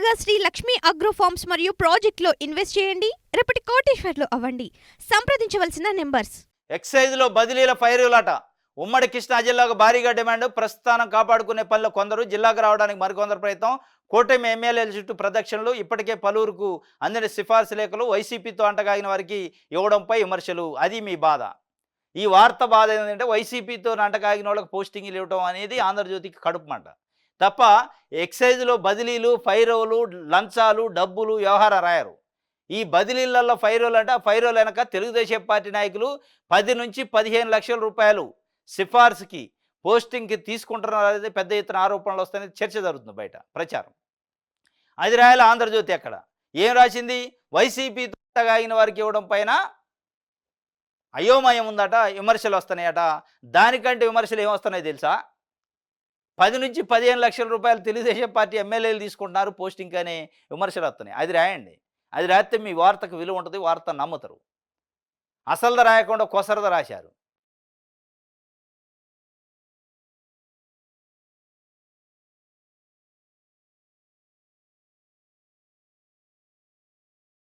త్వరగా Shri Lakshmi agro forms మరియు ప్రాజెక్టులో ఇన్వెస్ట్ చేయండి. రేపటి కోటీశ్వర్లు అవ్వండి. సంప్రదించవలసిన నెంబర్స్. ఎక్సైజ్లో బదిలీల ఫైరులాట. ఉమ్మడి కృష్ణా జిల్లాకు భారీగా డిమాండ్. ప్రస్థానం కాపాడుకునే పనిలో కొందరు, జిల్లాకు రావడానికి మరికొందరు ప్రయత్నం. కూటమి ఎమ్మెల్యేల చుట్టూ ప్రదక్షిణలు. ఇప్పటికే పలువురుకు అందిన సిఫార్సు లేఖలు. వైసీపీతో అంటగాగిన వారికి ఇవ్వడంపై విమర్శలు. అది మీ బాధ. ఈ వార్త బాధ ఏంటంటే వైసీపీతో అంటగాగిన వాళ్ళకి పోస్టింగ్లు ఇవ్వడం అనేది ఆంధ్రజ్యోతికి కడుపు మంట తప్ప ఎక్సైజ్లో బదిలీలు, ఫైరోలు, లంచాలు, డబ్బులు వ్యవహారం రాయరు. ఈ బదిలీలలో ఫైరోలు అంటే ఆ ఫైరోలు వెనక తెలుగుదేశం పార్టీ నాయకులు 10 నుంచి 15 లక్షల రూపాయలు సిఫార్సుకి, పోస్టింగ్కి తీసుకుంటున్నారు అనేది పెద్ద ఎత్తున ఆరోపణలు వస్తాయని చర్చ జరుగుతుంది బయట, ప్రచారం. అది రాయాలి ఆంధ్రజ్యోతి. అక్కడ ఏం రాసింది? వైసీపీతో అంటగాగిన వారికి ఇవ్వడం పైన అయోమయం ఉందట, విమర్శలు వస్తున్నాయట. దానికంటే విమర్శలు ఏమొస్తున్నాయో తెలుసా? 10 నుంచి 15 లక్షల రూపాయలు తెలుగుదేశం పార్టీ ఎమ్మెల్యేలు తీసుకుంటున్నారు పోస్టింగ్ అనే విమర్శలు వస్తున్నాయి. అది రాయండి. అది రాస్తే మీ వార్తకు విలువ ఉంటుంది, వార్త నమ్ముతారు. అసలుది రాయకుండా కొసరద రాశారు.